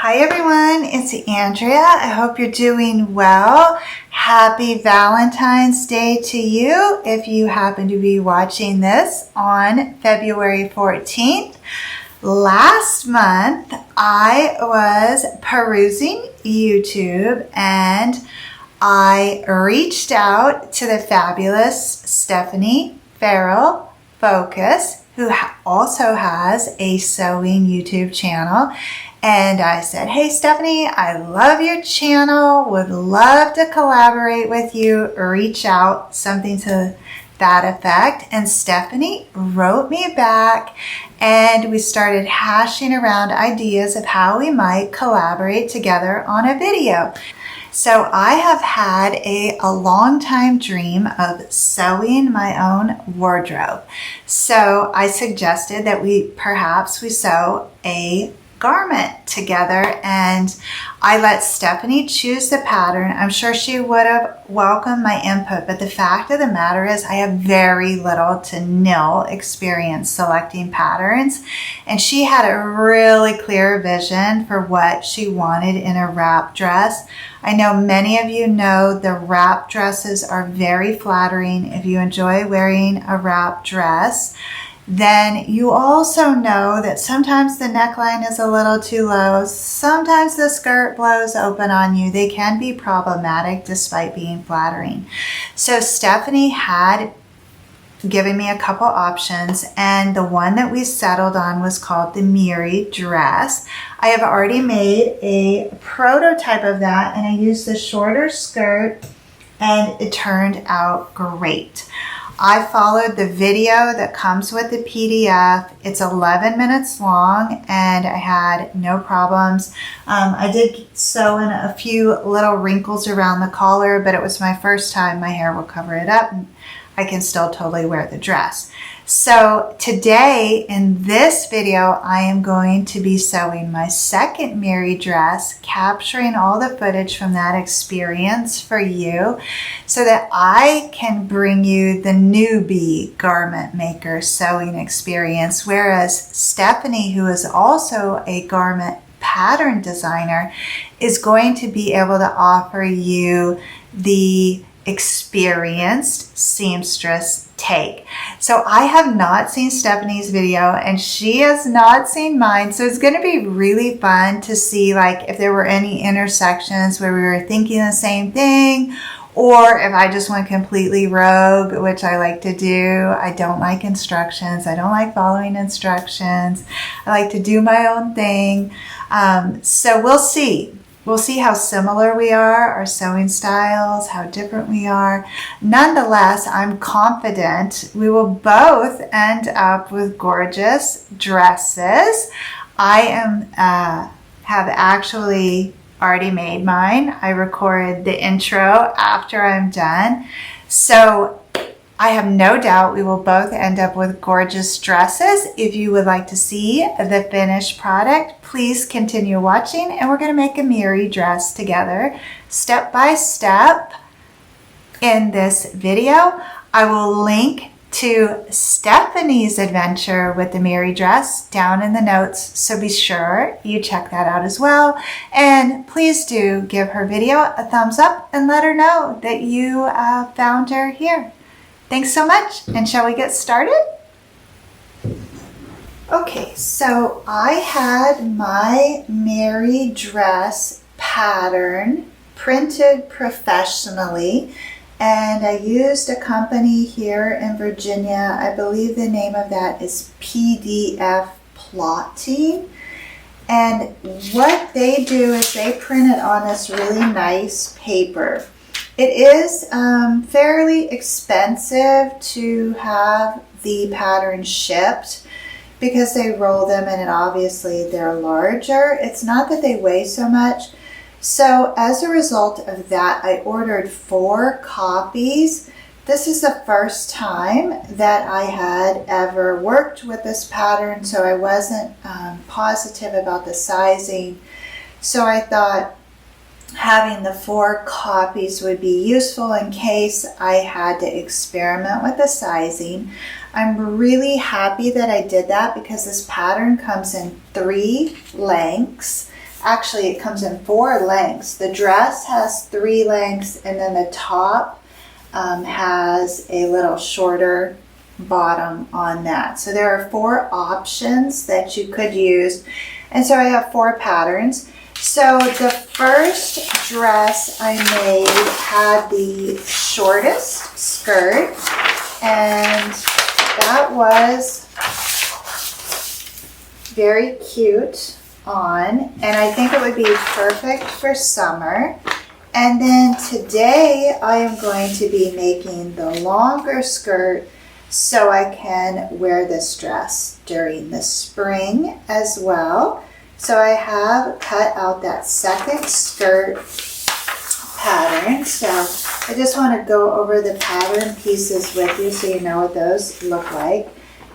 Hi everyone, it's Andrea. I hope you're doing well. Happy Valentine's Day to you if you happen to be watching this on February 14th. Last month, I was perusing YouTube and I reached out to the fabulous Stephanie Farrell Focus, who also has a sewing YouTube channel. And I said, hey, Stephanie, I love your channel, would love to collaborate with you, reach out, something to that effect. And Stephanie wrote me back and we started hashing around ideas of how we might collaborate together on a video. So I have had a long time dream of sewing my own wardrobe. So I suggested that we sew a garment together, and I let Stephanie choose the pattern. I'm sure she would have welcomed my input, but the fact of the matter is I have very little to nil experience selecting patterns, and she had a really clear vision for what she wanted in a wrap dress. I know many of you know the wrap dresses are very flattering if you enjoy wearing a wrap dress. Then you also know that sometimes the neckline is a little too low. Sometimes the skirt blows open on you. They can be problematic despite being flattering. So Stephanie had given me a couple options, and the one that we settled on was called the Mirri Dress. I have already made a prototype of that, and I used the shorter skirt, and it turned out great. I followed the video that comes with the PDF. It's 11 minutes long and I had no problems. I did sew in a few little wrinkles around the collar, but it was my first time. My hair will cover it up and I can still totally wear the dress. So today in this video, I am going to be sewing my second Mirri dress, capturing all the footage from that experience for you so that I can bring you the newbie garment maker sewing experience, whereas Stephanie, who is also a garment pattern designer, is going to be able to offer you the experienced seamstress take. So I have not seen Stephanie's video and she has not seen mine. So it's going to be really fun to see like if there were any intersections where we were thinking the same thing, or if I just went completely rogue, which I like to do. I don't like instructions. I don't like following instructions. I like to do my own thing. So we'll see. We'll see how similar we are, our sewing styles, how different we are. Nonetheless, I'm confident we will both end up with gorgeous dresses. I have actually already made mine. I record the intro after I'm done. So I have no doubt we will both end up with gorgeous dresses. If you would like to see the finished product, please continue watching and we're going to make a Mirri dress together step by step in this video. I will link to Stephanie's adventure with the Mirri dress down in the notes, so be sure you check that out as well. And please do give her video a thumbs up and let her know that you found her here. Thanks so much, and shall we get started? Okay, so I had my Mirri dress pattern printed professionally, and I used a company here in Virginia. I believe the name of that is PDF Plotting. And what they do is they print it on this really nice paper. It is fairly expensive to have the pattern shipped because they roll them and obviously they're larger. It's not that they weigh so much. So as a result of that, I ordered 4 copies. This is the first time that I had ever worked with this pattern, so I wasn't positive about the sizing. So I thought having the 4 copies would be useful in case I had to experiment with the sizing. I'm really happy that I did that because this pattern comes in 3 lengths. actually it comes in 4 lengths. The dress has 3 lengths, and then the top has a little shorter bottom on that. So there are 4 options that you could use. And so I have 4 patterns. So the first dress I made had the shortest skirt, and that was very cute on, and I think it would be perfect for summer. And then today I am going to be making the longer skirt so I can wear this dress during the spring as well. So I have cut out that second skirt pattern. So I just want to go over the pattern pieces with you so you know what those look like.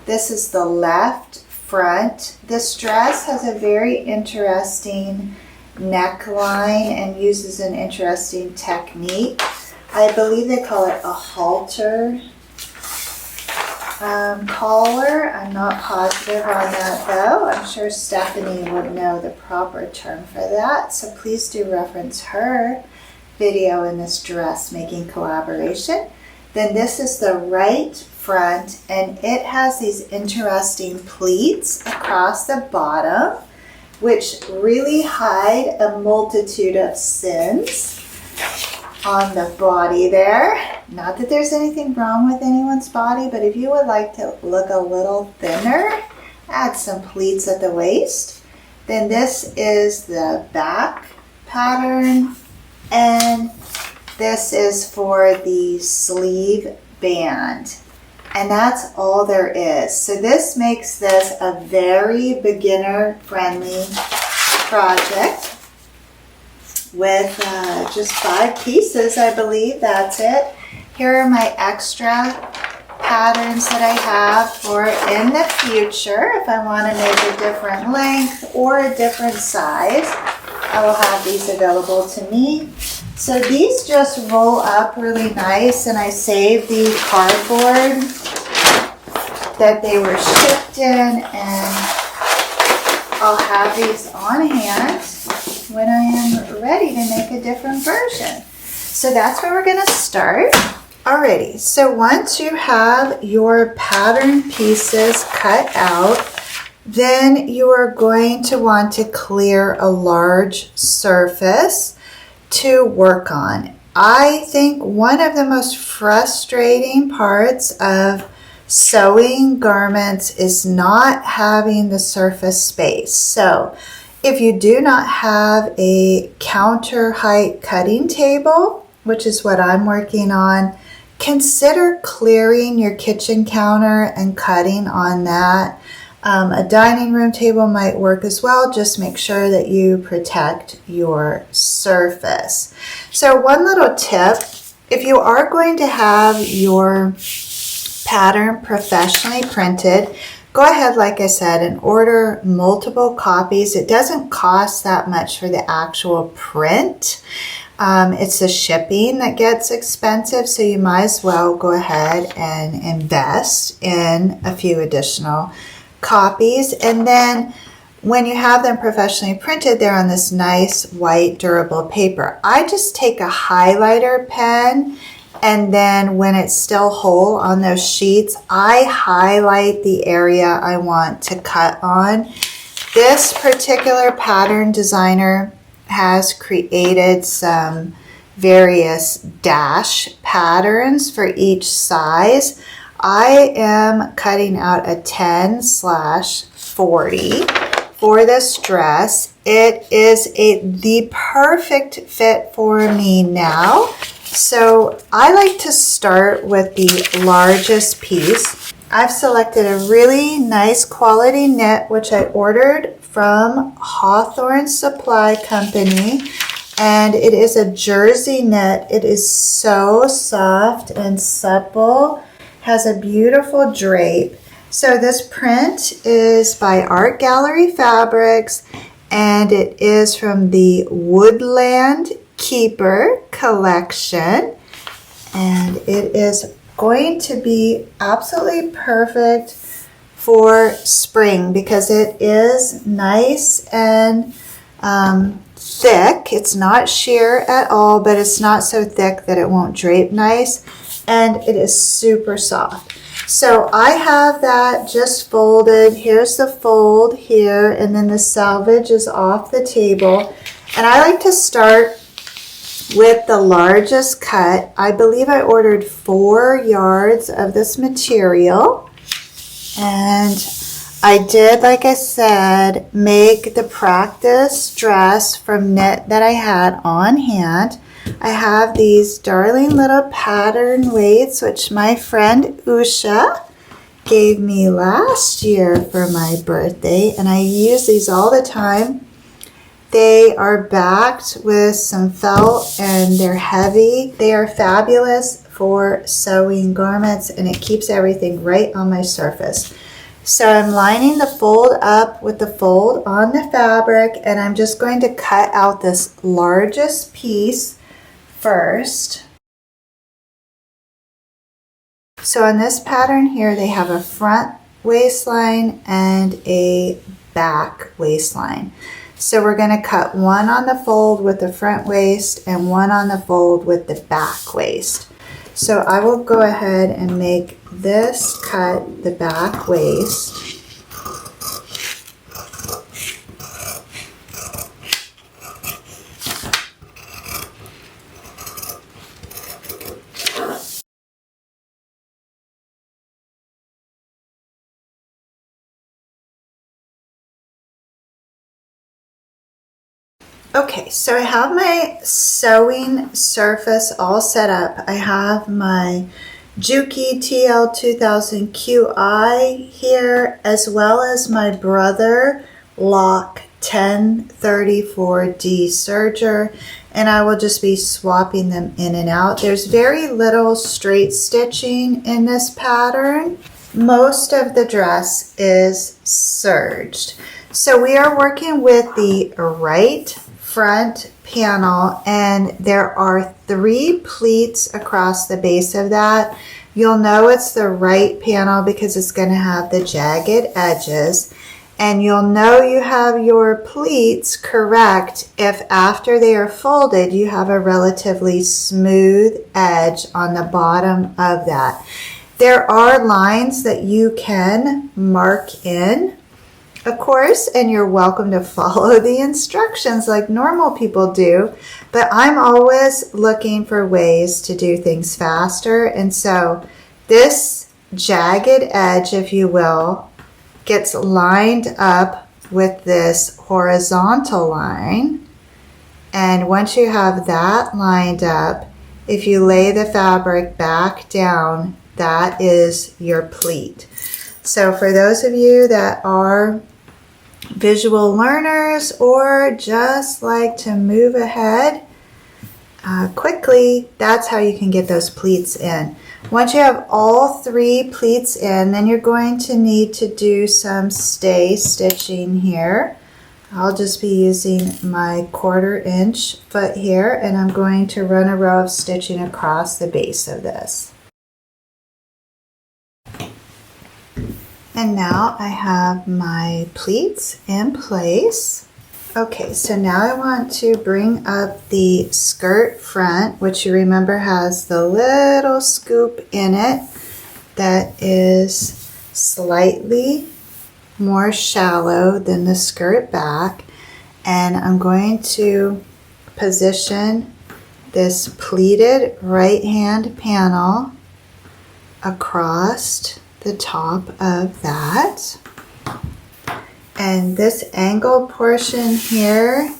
This is the left front. This dress has a very interesting neckline and uses an interesting technique. I believe they call it a halter collar. I'm not positive on that though. I'm sure Stephanie would know the proper term for that. So please do reference her video in this dressmaking collaboration. Then this is the right front, and it has these interesting pleats across the bottom, which really hide a multitude of sins on the body there. Not that there's anything wrong with anyone's body, but if you would like to look a little thinner, add some pleats at the waist. Then this is the back pattern, and this is for the sleeve band. And that's all there is. So this makes this a very beginner-friendly project with just 5 pieces, I believe. That's it. Here are my extra patterns that I have for in the future. If I want to make a different length or a different size, I will have these available to me. So these just roll up really nice, and I saved the cardboard that they were shipped in, and I'll have these on hand when I am ready to make a different version. So that's where we're going to start. Alrighty, so once you have your pattern pieces cut out, then you are going to want to clear a large surface to work on. I think one of the most frustrating parts of sewing garments is not having the surface space. So if you do not have a counter height cutting table, which is what I'm working on, consider clearing your kitchen counter and cutting on that. A dining room table might work as well. Just make sure that you protect your surface. So one little tip, if you are going to have your pattern professionally printed, go ahead, like I said, and order multiple copies. It doesn't cost that much for the actual print. It's the shipping that gets expensive, so you might as well go ahead and invest in a few additional copies. And then when you have them professionally printed, they're on this nice white durable paper. I just take a highlighter pen, and then when it's still whole on those sheets, I highlight the area I want to cut on. This particular pattern designer has created some various dash patterns for each size. I am cutting out a 10/40 for this dress. It is the perfect fit for me now. So I like to start with the largest piece. I've selected a really nice quality knit, which I ordered from Hawthorne Supply Company, and it is a jersey knit. It is so soft and supple, has a beautiful drape. So this print is by Art Gallery Fabrics, and it is from the Woodland Keeper collection, and it is going to be absolutely perfect for spring because it is nice and thick. It's not sheer at all, but it's not so thick that it won't drape nice. And it is super soft. So I have that just folded. Here's the fold here, and then the selvage is off the table. And I like to start with the largest cut. I believe I ordered 4 yards of this material. And I did, like I said, make the practice dress from knit that I had on hand. I have these darling little pattern weights, which my friend Usha gave me last year for my birthday, and I use these all the time. They are backed with some felt and they're heavy. They are fabulous for sewing garments, and it keeps everything right on my surface. So I'm lining the fold up with the fold on the fabric, and I'm just going to cut out this largest piece first. So on this pattern here, they have a front waistline and a back waistline. So we're going to cut one on the fold with the front waist and one on the fold with the back waist. So I will go ahead and make this cut the back waist. Okay, so I have my sewing surface all set up. I have my Juki TL2000 QI here, as well as my Brother Lock 1034D serger, and I will just be swapping them in and out. There's very little straight stitching in this pattern. Most of the dress is serged. So we are working with the right front panel, and there are 3 pleats across the base of that. You'll know it's the right panel because it's going to have the jagged edges, and you'll know you have your pleats correct if after they are folded you have a relatively smooth edge on the bottom of that. There are lines that you can mark in, of course, and you're welcome to follow the instructions like normal people do, but I'm always looking for ways to do things faster, and so this jagged edge, if you will, gets lined up with this horizontal line, and once you have that lined up, if you lay the fabric back down, that is your pleat. So for those of you that are visual learners or just like to move ahead quickly, that's how you can get those pleats in. Once you have all 3 pleats in, then you're going to need to do some stay stitching here. I'll just be using my 1/4 inch foot here, and I'm going to run a row of stitching across the base of this. And now I have my pleats in place. Okay, so now I want to bring up the skirt front, which you remember has the little scoop in it that is slightly more shallow than the skirt back. And I'm going to position this pleated right hand panel across the top of that, and this angle portion here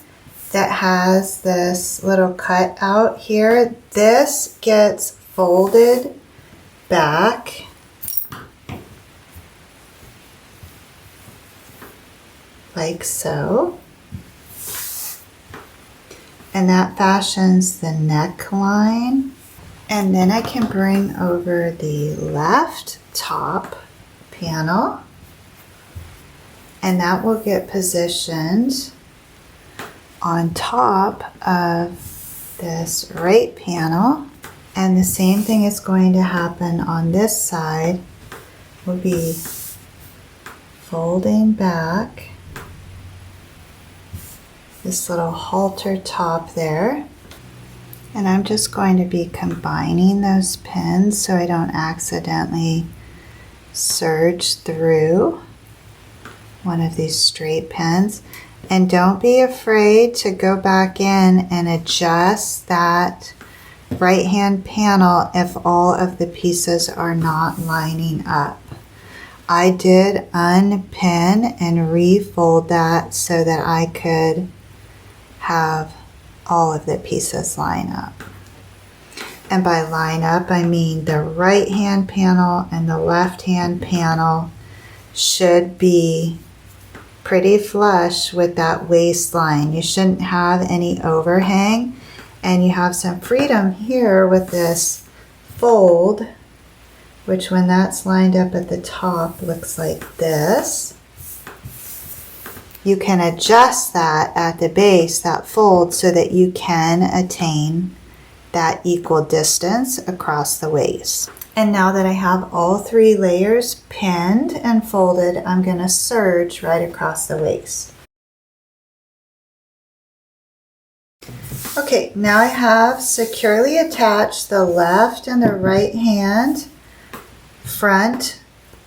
that has this little cut out here, this gets folded back like so, and that fashions the neckline. And then I can bring over the left top panel, and that will get positioned on top of this right panel. And the same thing is going to happen on this side. We'll be folding back this little halter top there. And I'm just going to be combining those pins so I don't accidentally serge through one of these straight pins. And don't be afraid to go back in and adjust that right hand panel if all of the pieces are not lining up. I did unpin and refold that so that I could have all of the pieces line up. And by line up, I mean the right hand panel and the left hand panel should be pretty flush with that waistline. You shouldn't have any overhang, and you have some freedom here with this fold, which when that's lined up at the top looks like this. You can adjust that at the base, that fold, so that you can attain that equal distance across the waist. And now that I have all 3 layers pinned and folded, I'm going to serge right across the waist. Okay, now I have securely attached the left and the right hand front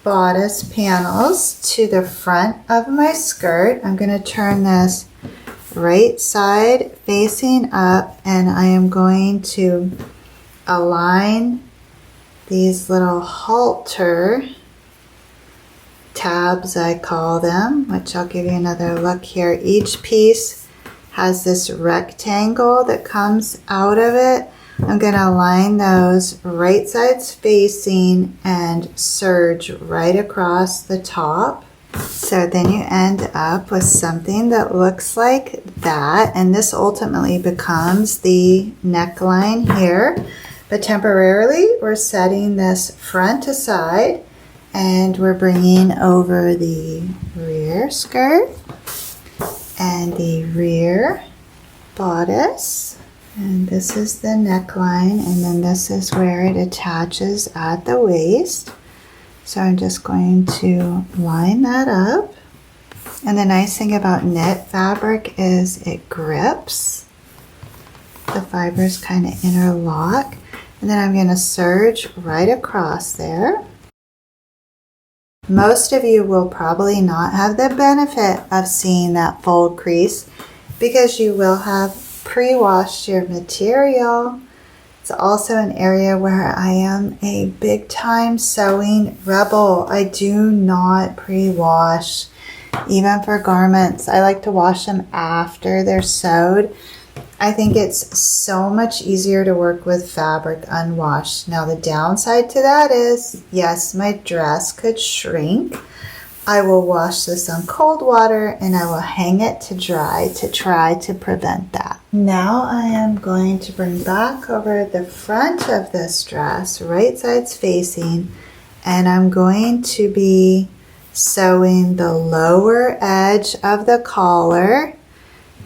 bodice panels to the front of my skirt. I'm going to turn this right side facing up, and I am going to align these little halter tabs, I call them, which I'll give you another look here. Each piece has this rectangle that comes out of it. I'm going to align those right sides facing and serge right across the top. So then you end up with something that looks like that, and this ultimately becomes the neckline here. But temporarily we're setting this front aside and we're bringing over the rear skirt and the rear bodice. And this is the neckline, and then this is where it attaches at the waist. So I'm just going to line that up. And the nice thing about knit fabric is it grips. The fibers kind of interlock. And then I'm going to serge right across there. Most of you will probably not have the benefit of seeing that fold crease because you will have pre-washed your material. It's also an area where I am a big time sewing rebel. I do not pre-wash, even for garments. I like to wash them after they're sewed. I think it's so much easier to work with fabric unwashed. Now the downside to that is, yes, my dress could shrink. I will wash this on cold water and I will hang it to dry to try to prevent that. Now I am going to bring back over the front of this dress, right sides facing, and I'm going to be sewing the lower edge of the collar,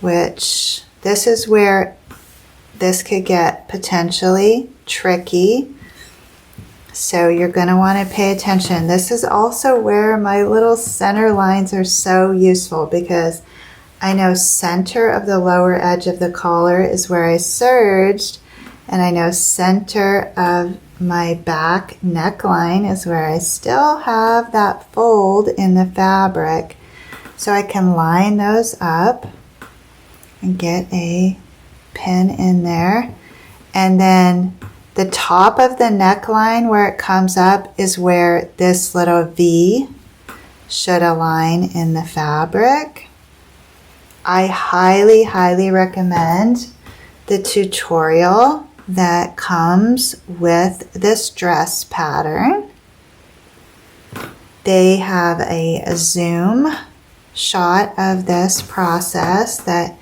which this is where this could get potentially tricky. So you're going to want to pay attention. This is also where my little center lines are so useful because I know center of the lower edge of the collar is where I serged, and I know center of my back neckline is where I still have that fold in the fabric. So I can line those up and get a pin in there. And then the top of the neckline where it comes up is where this little V should align in the fabric. I highly, highly recommend the tutorial that comes with this dress pattern. They have a zoom shot of this process that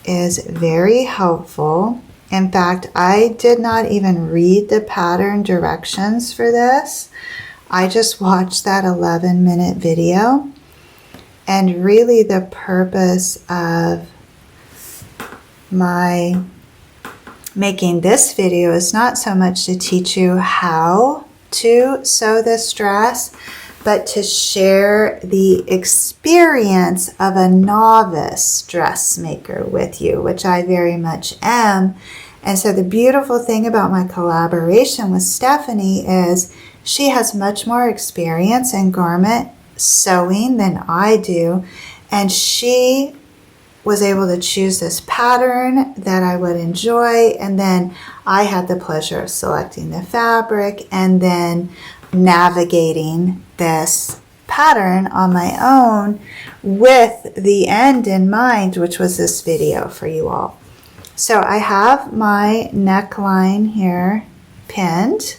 is very helpful. In fact, I did not even read the pattern directions for this. I just watched that 11-minute video. And really the purpose of my making this video is not so much to teach you how to sew this dress, but to share the experience of a novice dressmaker with you, which I very much am. And so the beautiful thing about my collaboration with Stephanie is she has much more experience in garment sewing than I do, and she was able to choose this pattern that I would enjoy, and then I had the pleasure of selecting the fabric and then navigating this pattern on my own with the end in mind, which was this video for you all. So I have my neckline here pinned,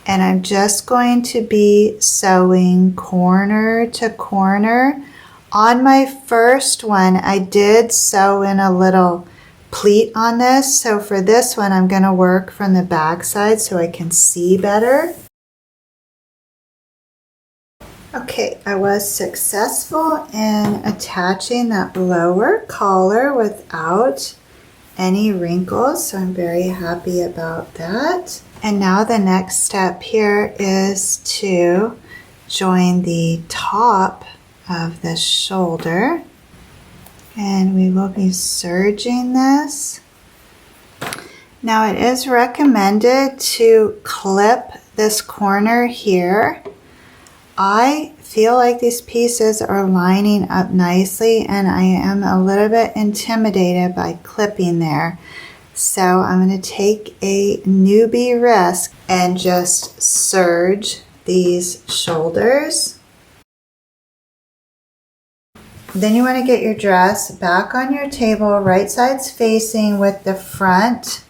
and I'm just going to be sewing corner to corner. On my first one, I did sew in a little pleat on this. So for this one, I'm going to work from the back side so I can see better. Okay, I was successful in attaching that lower collar without any wrinkles, so I'm very happy about that. And now the next step here is to join the top of the shoulder, and we will be serging this. Now it is recommended to clip this corner here. I feel like these pieces are lining up nicely, and I am a little bit intimidated by clipping there. So I'm going to take a newbie risk and just serge these shoulders. Then you want to get your dress back on your table, right sides facing with the front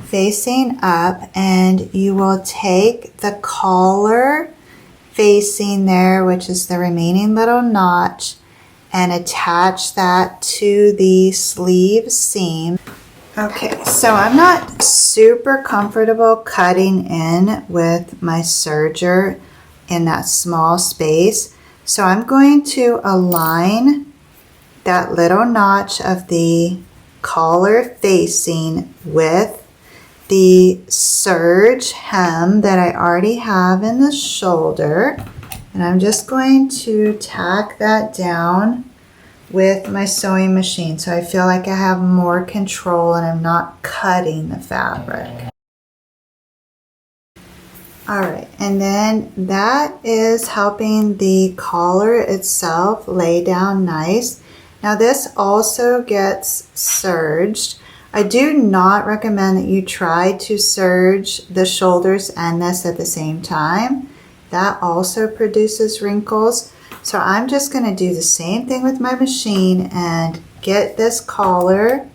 facing up, and you will take the collar facing there, which is the remaining little notch, and attach that to the sleeve seam. Okay, so I'm not super comfortable cutting in with my serger in that small space. So I'm going to align that little notch of the collar facing with the serge hem that I already have in the shoulder. And I'm just going to tack that down with my sewing machine so I feel like I have more control and I'm not cutting the fabric. Alright, and then that is helping the collar itself lay down nice. Now this also gets serged. I do not recommend that you try to serge the shoulders and this at the same time. That also produces wrinkles. So I'm just going to do the same thing with my machine and get this collar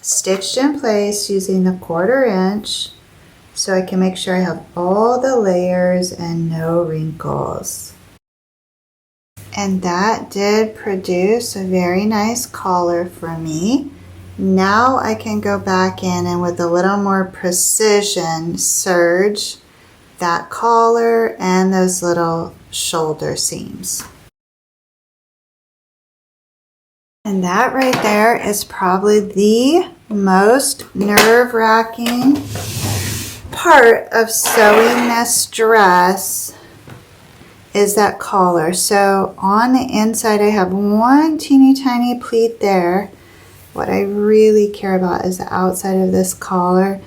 stitched in place using the 1/4 inch so I can make sure I have all the layers and no wrinkles. And that did produce a very nice collar for me. Now I can go back in and with a little more precision serge that collar and those little shoulder seams. And that right there is probably the most nerve-wracking part of sewing this dress is that collar. So on the inside I have one teeny tiny pleat there. What I really care about is the outside of this collar.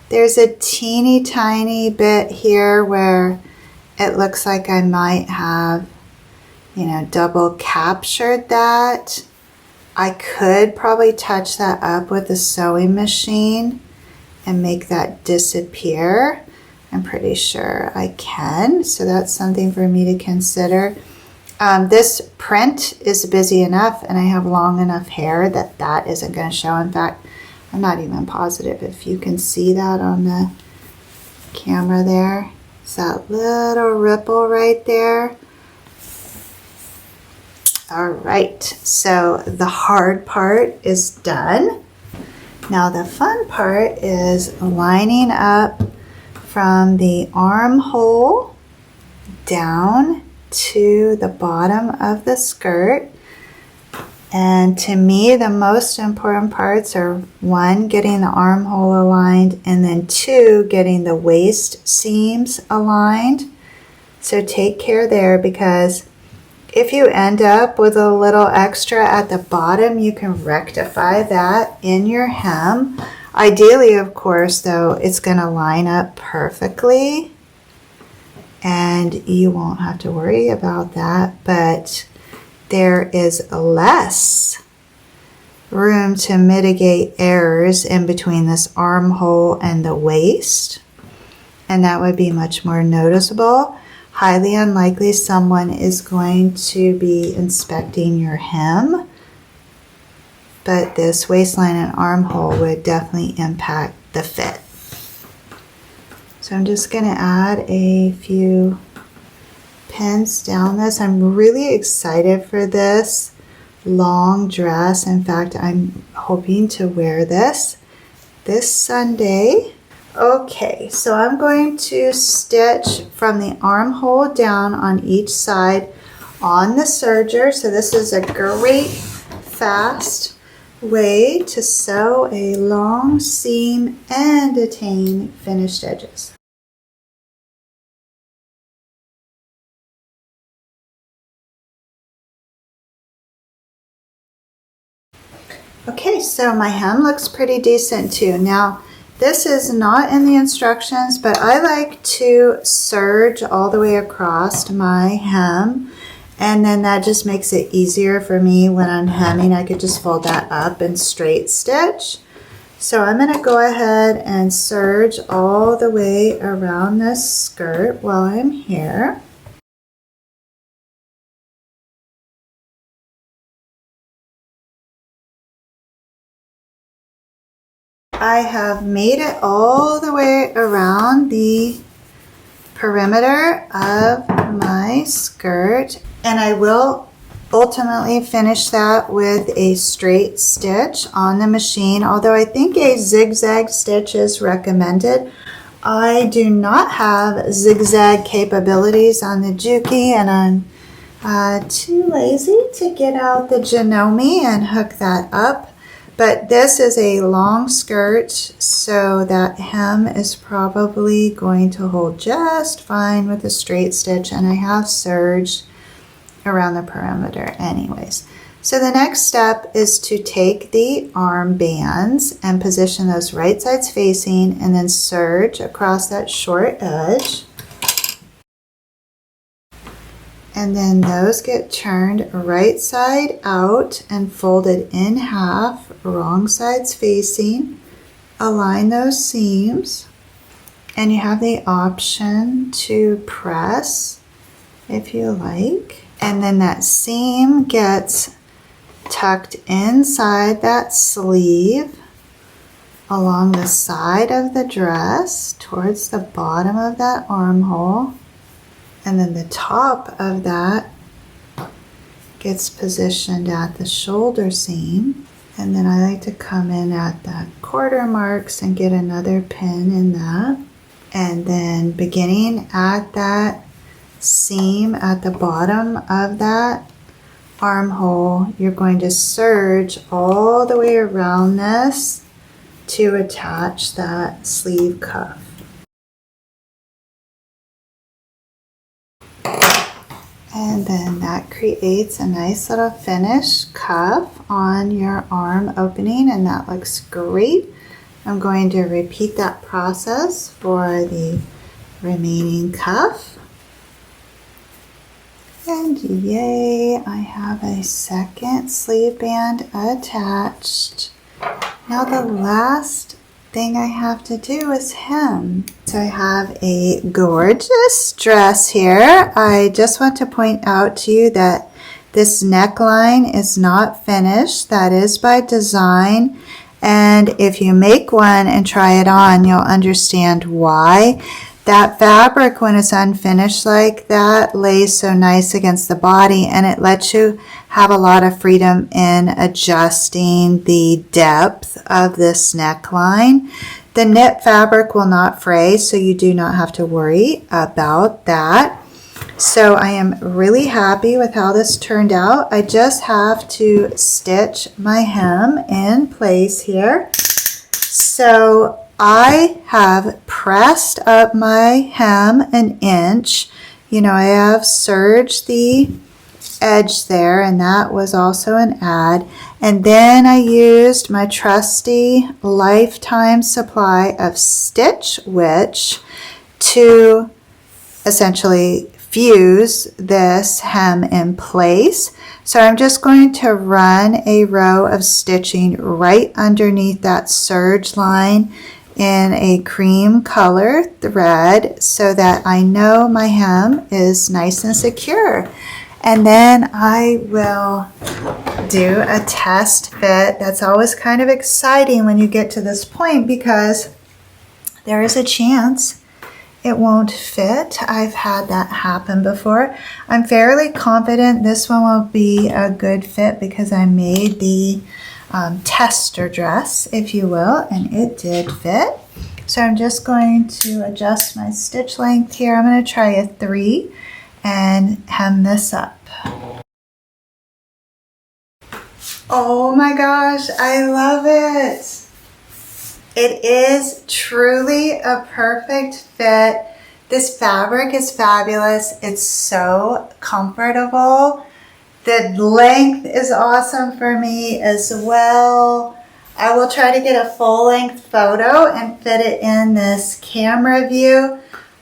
There's a teeny tiny bit here where it looks like I might have, double captured that. I could probably touch that up with a sewing machine and make that disappear. I'm pretty sure I can, so that's something for me to consider. This print is busy enough and I have long enough hair that that isn't going to show. In fact, I'm not even positive if you can see that on the camera there. It's that little ripple right there. All right, so the hard part is done. Now the fun part is lining up from the armhole down to the bottom of the skirt. And to me, the most important parts are 1, getting the armhole aligned, and then 2, getting the waist seams aligned. So take care there, because if you end up with a little extra at the bottom, you can rectify that in your hem. Ideally, of course, though, it's going to line up perfectly and you won't have to worry about that, but there is less room to mitigate errors in between this armhole and the waist, and that would be much more noticeable. Highly unlikely someone is going to be inspecting your hem, but this waistline and armhole would definitely impact the fit. So I'm just going to add a few pins down this. I'm really excited for this long dress. In fact, I'm hoping to wear this Sunday. Okay, so I'm going to stitch from the armhole down on each side on the serger. So this is a great fast way to sew a long seam and attain finished edges. Okay, so my hem looks pretty decent too. Now, this is not in the instructions, but I like to serge all the way across my hem, and then that just makes it easier for me when I'm hemming. I could just fold that up and straight stitch. So I'm going to go ahead and serge all the way around this skirt while I'm here. I have made it all the way around the perimeter of my skirt, and I will ultimately finish that with a straight stitch on the machine, although I think a zigzag stitch is recommended. I do not have zigzag capabilities on the Juki, and I'm too lazy to get out the Janome and hook that up. But this is a long skirt, so that hem is probably going to hold just fine with a straight stitch, and I have serged around the perimeter anyways. So the next step is to take the arm bands and position those right sides facing, and then serge across that short edge. And then those get turned right side out and folded in half, wrong sides facing. Align those seams, and you have the option to press if you like. And then that seam gets tucked inside that sleeve along the side of the dress towards the bottom of that armhole. And then the top of that gets positioned at the shoulder seam. And then I like to come in at the quarter marks and get another pin in that. And then beginning at that seam at the bottom of that armhole, you're going to serge all the way around this to attach that sleeve cuff. And then that creates a nice little finished cuff on your arm opening, and that looks great. I'm going to repeat that process for the remaining cuff. And yay, I have a second sleeve band attached. Now the last thing I have to do is hem. So I have a gorgeous dress here. I just want to point out to you that this neckline is not finished. That is by design. And if you make one and try it on, you'll understand why. That fabric, when it's unfinished like that, lays so nice against the body, and it lets you have a lot of freedom in adjusting the depth of this neckline. The knit fabric will not fray, so you do not have to worry about that. So I am really happy with how this turned out. I just have to stitch my hem in place here. So I have pressed up my hem an inch. you know, I have serged the edge there, and that was also an ad. And then I used my trusty lifetime supply of Stitch Witch to essentially fuse this hem in place. So I'm just going to run a row of stitching right underneath that serge line in a cream color thread so that I know my hem is nice and secure. And then I will do a test fit. That's always kind of exciting when you get to this point because there is a chance it won't fit. I've had that happen before. I'm fairly confident this one will be a good fit because I made the tester dress, if you will, and it did fit. So I'm just going to adjust my stitch length here. I'm going to try a 3 and hem this up. Oh my gosh, I love it. It is truly a perfect fit. This fabric is fabulous. It's so comfortable. The length is awesome for me as well. I will try to get a full-length photo and fit it in this camera view.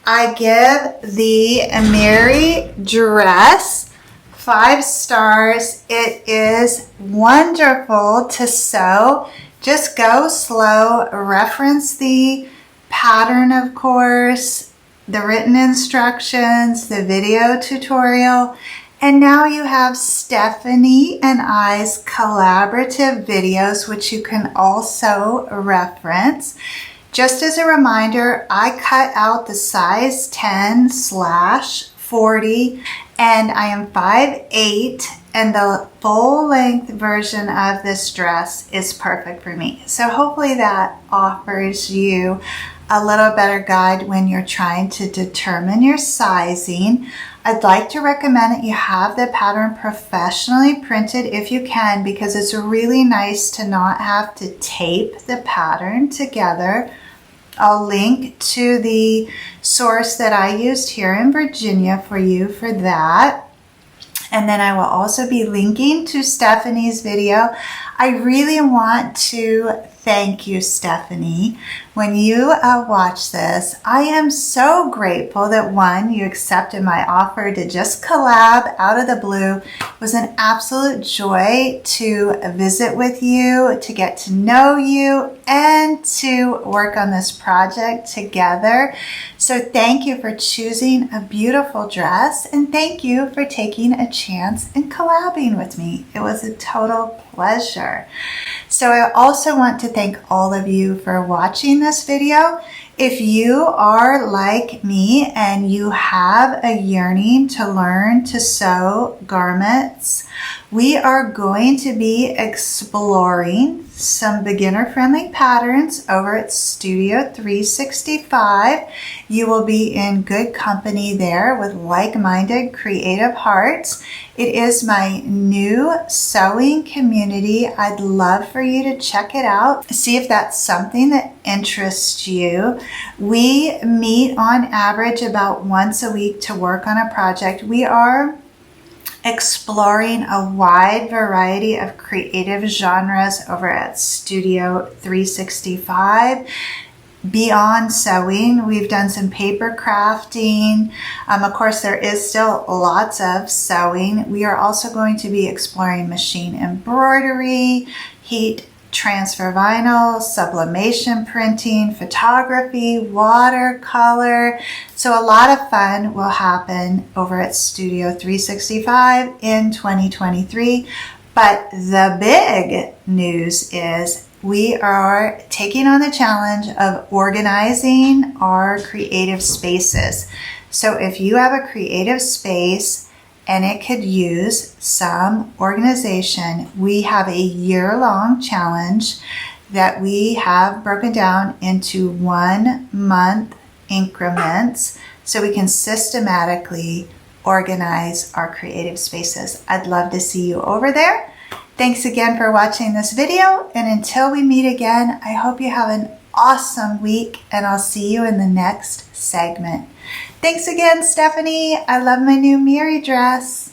I give the Mirri Dress 5 stars. It is wonderful to sew. Just go slow, reference the pattern, of course, the written instructions, the video tutorial, and now you have Stephanie and I's collaborative videos, which you can also reference. Just as a reminder, I cut out the size 10/40 and I am 5'8", and the full length version of this dress is perfect for me. So hopefully that offers you a little better guide when you're trying to determine your sizing. I'd like to recommend that you have the pattern professionally printed if you can, because it's really nice to not have to tape the pattern together. I'll link to the source that I used here in Virginia for you for that. And then I will also be linking to Stephanie's video. I really want to thank you, Stephanie. When you watch this, I am so grateful that one, you accepted my offer to just collab out of the blue. It was an absolute joy to visit with you, to get to know you, and to work on this project together. So thank you for choosing a beautiful dress, and thank you for taking a chance and collabing with me. It was a total pleasure. So I also want to thank all of you for watching this video. If you are like me and you have a yearning to learn to sew garments, we are going to be exploring some beginner-friendly patterns over at Studio 365. You will be in good company there with like-minded creative hearts. It is my new sewing community. I'd love for you to check it out. See if that's something that interests you. We meet on average about once a week to work on a project. We are exploring a wide variety of creative genres over at Studio 365. Beyond sewing, we've done some paper crafting. Of course, there is still lots of sewing. We are also going to be exploring machine embroidery, heat transfer vinyl, sublimation printing, photography, watercolor. So a lot of fun will happen over at Studio 365 in 2023. But the big news is we are taking on the challenge of organizing our creative spaces. So if you have a creative space and it could use some organization, we have a year-long challenge that we have broken down into 1-month increments so we can systematically organize our creative spaces. I'd love to see you over there. Thanks again for watching this video, and until we meet again, I hope you have an awesome week, and I'll see you in the next segment. Thanks again, Stephanie. I love my new Mirri dress.